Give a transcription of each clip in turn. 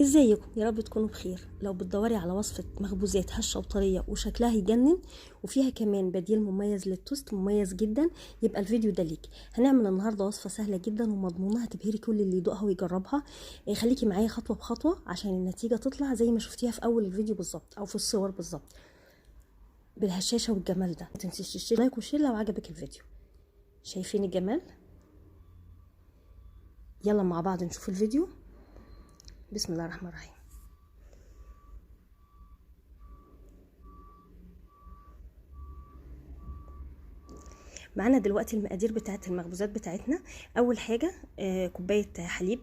ازيكم؟ يا رب تكونوا بخير. لو بتدوري على وصفة مخبوزات هشة وطرية وشكلها يجنن وفيها كمان بديل مميز للتوست مميز جدا، يبقى الفيديو ده ليك. هنعمل النهارده وصفة سهلة جدا ومضمونة هتبهري كل اللي يدوقها ويجربها. خليكي معايا خطوة بخطوة عشان النتيجة تطلع زي ما شفتيها في اول الفيديو بالظبط او في الصور بالظبط، بالهشاشة والجمال ده. متنسيش تشترك لايك وشير لو عجبك الفيديو. شايفين الجمال؟ يلا مع بعض نشوف الفيديو. بسم الله الرحمن الرحيم. معانا دلوقتي المقادير بتاعت المخبوزات بتاعتنا. اول حاجه كوبايه حليب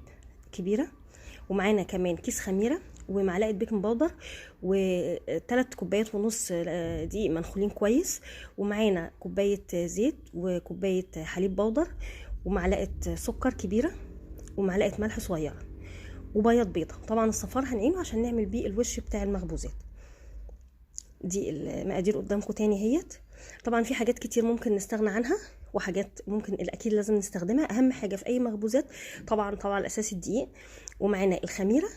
كبيره، ومعانا كمان كيس خميره ومعلقه بيكنج باودر و3 كوبايات ونص دقيق منخولين كويس، ومعانا كوبايه زيت وكوبايه حليب بودر ومعلقه سكر كبيره ومعلقه ملح صغيره وبياض بيضه. طبعا الصفار هنعينه عشان نعمل بيه الوش بتاع المخبوزات. دي المقادير قدامكم تاني اهيت. طبعا في حاجات كتير ممكن نستغنى عنها وحاجات ممكن الاكيد لازم نستخدمها. اهم حاجه في اي مخبوزات طبعا الاساس الدقيق، ومعانا الخميره،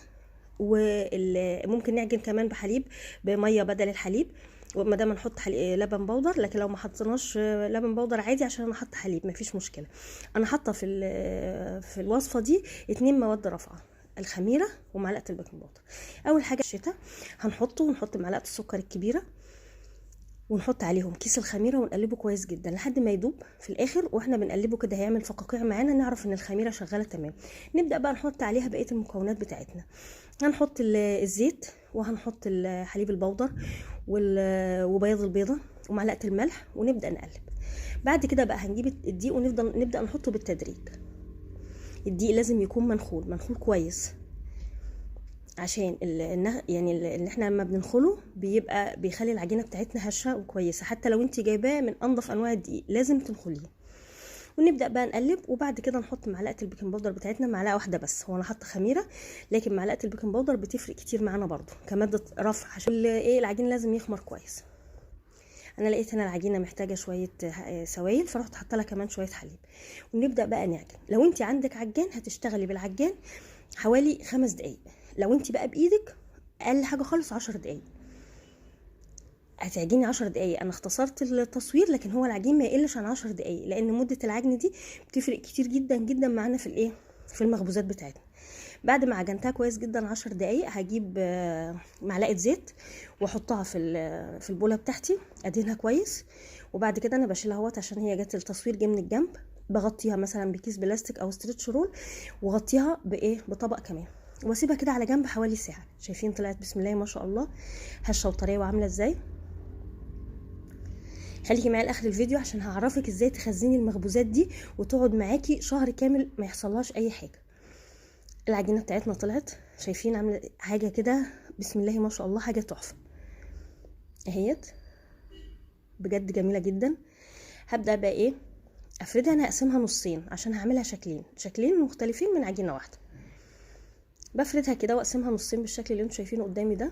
وممكن نعجن كمان بحليب بميه بدل الحليب وما دام نحط لبن بودر، لكن لو ما حطيناش لبن بودر عادي عشان انا حاطه حليب مفيش مشكله. انا حاطه في الوصفه دي 2 مواد رافعه، الخميره ومعلقه البيكنج باودر. اول حاجه الشتاء هنحطه ونحط معلقه السكر الكبيره ونحط عليهم كيس الخميره ونقلبه كويس جدا لحد ما يدوب. في الاخر واحنا بنقلبه كده هيعمل فقاقيع معانا، نعرف ان الخميره شغاله تمام. نبدا بقى نحط عليها بقيه المكونات بتاعتنا. هنحط الزيت وهنحط الحليب البودر وبياض البيضه ومعلقه الملح ونبدا نقلب. بعد كده بقى هنجيب الدقيق ونبدا نحطه بالتدريج. الدقيق لازم يكون منخول كويس عشان يعني اللي احنا لما بننخله بيخلي العجينه بتاعتنا هشه وكويسه. حتى لو انت جايباه من انضف انواع الدقيق لازم تنخليه. ونبدا بقى نقلب، وبعد كده نحط معلقه البيكنج باودر بتاعتنا، معلقه واحده بس. هو انا حاطه خميره لكن معلقه البيكنج باودر بتفرق كتير معانا برضو كماده رفع عشان العجين لازم يخمر كويس. انا لقيت هنا العجينه محتاجه شويه سوائل فرحت حاطه لها كمان شويه حليب. ونبدا بقى نعجن. لو انت عندك عجان هتشتغلي بالعجان حوالي 5 دقايق، لو انت بقى بايدك اقل حاجه خالص 10 دقايق هتعجني 10 دقايق. انا اختصرت التصوير لكن هو العجين ما يقلش عن 10 دقايق لان مده العجن دي بتفرق كتير جدا جدا معانا في المخبوزات بتاعتنا. بعد ما عجنتها كويس جدا 10 دقايق هجيب معلقه زيت واحطها في البوله بتاعتي ادهنها كويس. وبعد كده انا بشيلها اهوت عشان هي جت التصوير جه من الجنب. بغطيها مثلا بكيس بلاستيك او ستريتش رول وغطيها بطبق كمان واسيبها كده على جنب حوالي ساعه. شايفين طلعت بسم الله ما شاء الله هشه وطريه وعامله ازاي. خليكي معايا لاخر الفيديو عشان هعرفك ازاي تخزني المخبوزات دي وتقعد معاكي شهر كامل ما يحصلهاش اي حاجه. العجينه بتاعتنا طلعت، شايفين عامله حاجه كده بسم الله ما شاء الله، حاجه تحفه اهيت بجد جميله جدا. هبدا بقى افردها. انا هقسمها نصين عشان هعملها شكلين مختلفين من عجينه واحده. بفردها كده واقسمها نصين بالشكل اللي انتوا شايفينه قدامي ده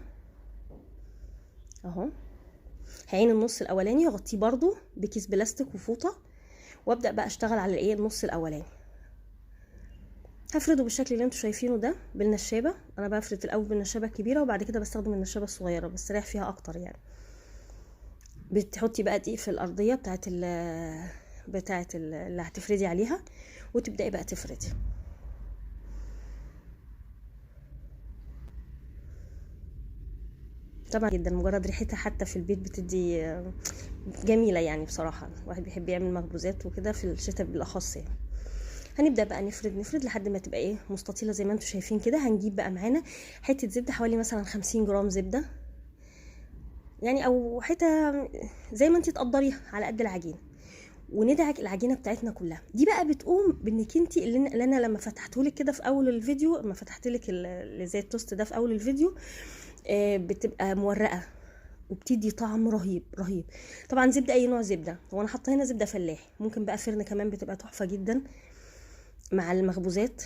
اهو. هعين النص الاولاني واغطيه برضو بكيس بلاستيك وفوطه وابدا بقى اشتغل على النص الاولاني. هفرده بالشكل اللي انتوا شايفينه ده بالنشابه. انا بفرد الاول بالنشابه الكبيره وبعد كده بستخدم النشابه الصغيره بستريح فيها اكتر يعني. بتحطي بقى دقيق في الارضيه بتاعه اللي هتفردي عليها وتبداي بقى تفردي. طبعا جدا مجرد ريحتها حتى في البيت بتدي جميله يعني. بصراحه الواحد بيحب يعمل مخبوزات وكده في الشتاء بالاخص يعني. هنبدا بقى نفرد لحد ما تبقى مستطيله زي ما انتم شايفين كده. هنجيب بقى معانا حته زبده حوالي مثلا 50 جرام زبده يعني، او حته زي ما انت تقدريها على قد العجينه. وندعك العجينه بتاعتنا كلها. دي بقى بتقوم بانك انت اللي انا لما فتحتهولك كده في اول الفيديو، لما فتحتلك اللي زي التوست ده في اول الفيديو بتبقى مورقه وبتدي طعم رهيب رهيب. طبعا زبده اي نوع زبده، وانا حاطه هنا زبده فلاحي، ممكن بقى فرن كمان بتبقى تحفه جدا مع المخبوزات،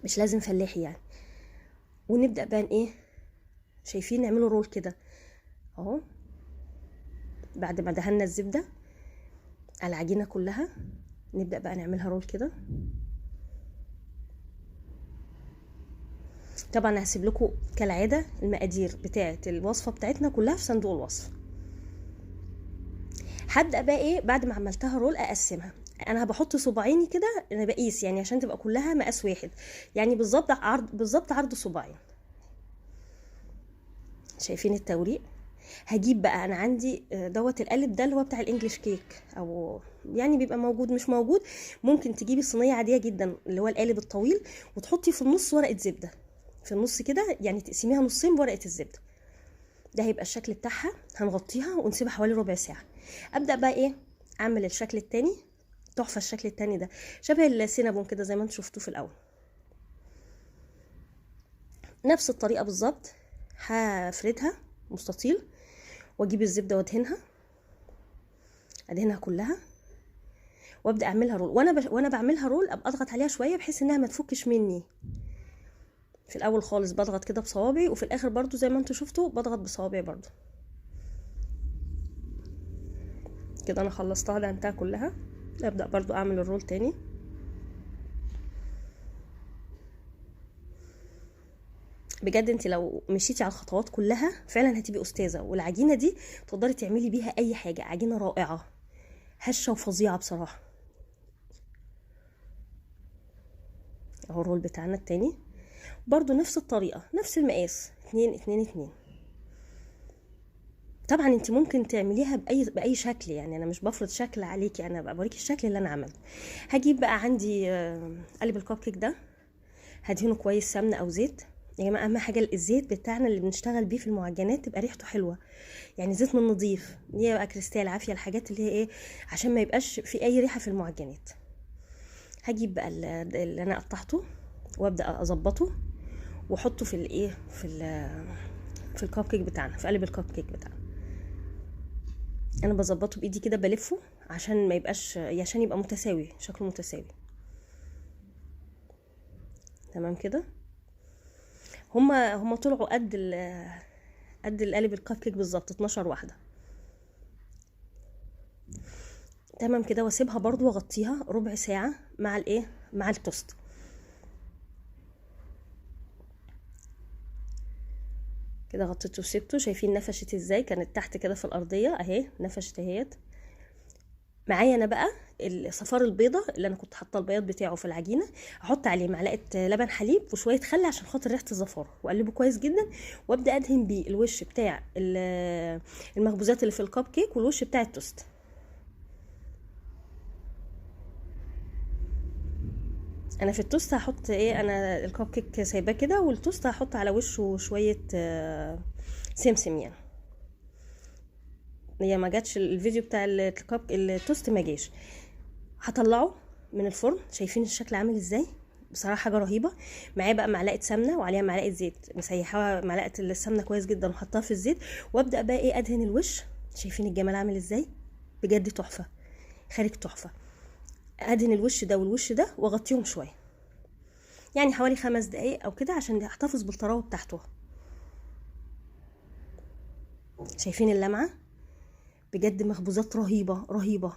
مش لازم فلاحي يعني. ونبدا بقى شايفين نعمله رول كده اهو. بعد ما دهنا الزبده على العجينه كلها نبدا بقى نعملها رول كده. طبعا هسيب لكم كالعاده المقادير بتاعه الوصفه بتاعتنا كلها في صندوق الوصف. هبدا بقى ايه بعد ما عملتها رول اقسمها. انا بحط صباعيني كده، انا بقيس يعني عشان تبقى كلها مقاس واحد، يعني بالظبط عرض صباعين. شايفين التوريق؟ هجيب بقى، انا عندي دوت القالب ده اللي هو بتاع الانجليش كيك، او يعني بيبقى موجود مش موجود ممكن تجيبي صينيه عاديه جدا اللي هو القالب الطويل، وتحطي في النص ورقه زبده في النص كده، يعني تقسميها نصين بورقه الزبده. ده هيبقى الشكل بتاعها. هنغطيها ونسيبها حوالي ربع ساعه. ابدا بقى ايه اعمل الشكل التاني. تحفه الشكل التاني ده، شبه السينابون كده زي ما انتم شفتوه في الاول. نفس الطريقه بالظبط. هفردها مستطيل واجيب الزبده ادهنها كلها، وابدا اعملها رول. وانا بعملها رول ابقى اضغط عليها شويه بحيث انها ما تفكش مني. في الاول خالص بضغط كده بصوابعي، وفي الاخر برضو زي ما انتم شفتوا بضغط بصوابعي برضو كده. انا خلصتها دهنتها كلها. ابدا برضو اعمل الرول تاني. بجد انت لو مشيتي على الخطوات كلها فعلا هتبقي استاذه، والعجينه دي تقدري تعملي بيها اي حاجه. عجينه رائعه هشه وفظيعه بصراحه. اهو الرول بتاعنا التاني برضو نفس الطريقه نفس المقاس 2 2 2. طبعا انت ممكن تعمليها باي شكل، يعني انا مش بفرض شكل عليكي، انا بوريكي الشكل اللي انا عملته. هجيب بقى عندي قالب الكب كيك ده، هدهنه كويس سمنه او زيت. يا جماعه اهم حاجه الزيت بتاعنا اللي بنشتغل بيه في المعجنات تبقى ريحته حلوه، يعني زيت من نظيف، دي بقى كريستال عافيه، الحاجات اللي هي ايه عشان ما يبقاش في اي ريحه في المعجنات. هجيب بقى اللي انا قطعته وابدا اظبطه واحطه في الايه في الكب كيك بتاعنا، في قلب الكب كيك بتاعنا. انا بظبطه بايدي كده بلفه عشان ما يبقاش، عشان يبقى متساوي، شكله متساوي تمام كده. هما طلعوا قد القالب الكب كيك بالظبط 12 واحده تمام كده. واسيبها برضو واغطيها ربع ساعه مع الايه مع التوست. كده غطيته وسبته. شايفين نفشت ازاي؟ كانت تحت كده في الارضيه اهي، نفشت اهيت معايا. انا بقى صفار البيضه اللي انا كنت حاطه البياض بتاعه في العجينه، احط عليه معلقه لبن حليب وشويه خل عشان خاطر ريحه الزفاره، واقلبه كويس جدا، وابدا ادهن بيه الوش بتاع المخبوزات اللي في الكب كيك والوش بتاع التوست. انا في التوست هحط ايه، انا الكب كيك سايباه كده، والتوست هحط على وشه شويه سمسم. يعني هي ما جاتش الفيديو بتاع التوست ما جاش. هطلعه من الفرن. شايفين الشكل عامل ازاي؟ بصراحه حاجه رهيبه. معايا بقى معلقه سمنه وعليها معلقه زيت، مسيحاها معلقه السمنه كويس جدا وحطها في الزيت، وابدا بقى ايه ادهن الوش. شايفين الجمال عامل ازاي؟ بجد تحفه، خارج تحفه. ادهن الوش ده والوش ده واغطيهم شويه، يعني حوالي 5 دقايق او كده عشان احتفظ بالطراوه بتاعته. شايفين اللمعه؟ بجد مخبوزات رهيبه رهيبه.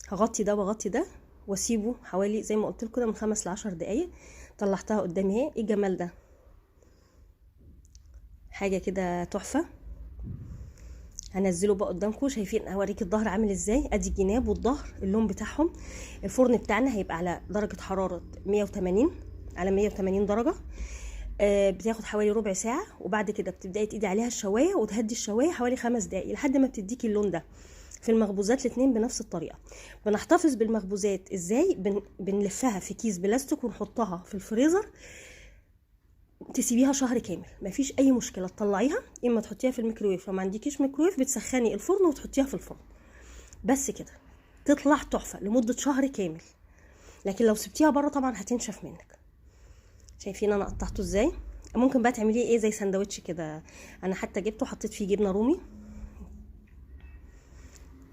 هغطي ده واغطي ده واسيبه حوالي زي ما قلت لكم كده من 5 ل 10 دقايق. طلعتها قدامي اهي. ايه الجمال ده؟ حاجه كده تحفه. هنزله بقى قدامكم. شايفين؟ هوريك الظهر عامل ازاي. ادي الجناب والظهر اللون بتاعهم. الفرن بتاعنا هيبقى على درجه حراره 180 على 180 درجه. بتاخد حوالي ربع ساعه، وبعد كده بتبداي تقيدي عليها الشوايه وتهدي الشوايه حوالي 5 دقايق لحد ما بتديكي اللون ده. في المخبوزات الاتنين بنفس الطريقه. بنحتفظ بالمخبوزات ازاي؟ بنلفها في كيس بلاستيك ونحطها في الفريزر، تسيبيها شهر كامل مفيش اي مشكله. تطلعيها اما تحطيها في الميكرويف، لو ما عندكيش ميكرويف بتسخني الفرن وتحطيها في الفرن بس كده، تطلع تحفه لمده شهر كامل. لكن لو سبتيها بره طبعا هتنشف منك. شايفين انا قطعته ازاي؟ ممكن بقى تعمليه ايه زي سندوتش كده. انا حتى جبته حطيت فيه جبنه رومي.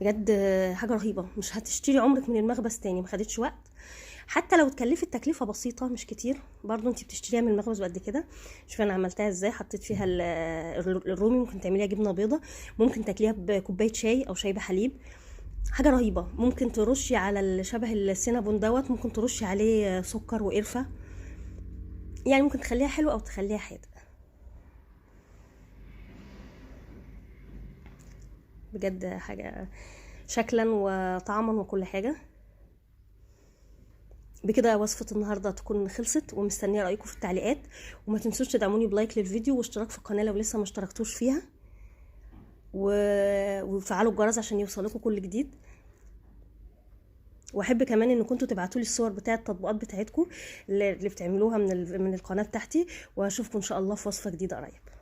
بجد حاجه رهيبه. مش هتشتري عمرك من المخبز تاني، ما خدتش وقت. حتى لو اتكلفت تكلفه بسيطه مش كتير برضو انت بتشتريها من المخبز قد كده. شوف انا عملتها ازاي. حطيت فيها الرومي. ممكن تعمليها جبنه بيضه، ممكن تاكليها بكوبايه شاي او شاي بحليب. حاجه رهيبه. ممكن ترشي على شبه السينابون دوت، ممكن ترشي عليه سكر وقرفه. يعني ممكن تخليها حلوة او تخليها حادق. بجد حاجة شكلا وطعما وكل حاجة. بكده وصفة النهاردة تكون خلصت، ومستنية رأيكم في التعليقات، وما تنسوش تدعموني بلايك للفيديو واشتراك في القناة لو لسه ما اشتركتوش فيها، وفعلوا الجرس عشان يوصلكم كل جديد. واحب كمان ان كنتوا تبعتوا لي الصور بتاعه التطبيقات بتاعتكم اللي بتعملوها من القناة بتاعتي، واشوفكم ان شاء الله في وصفة جديدة قريب.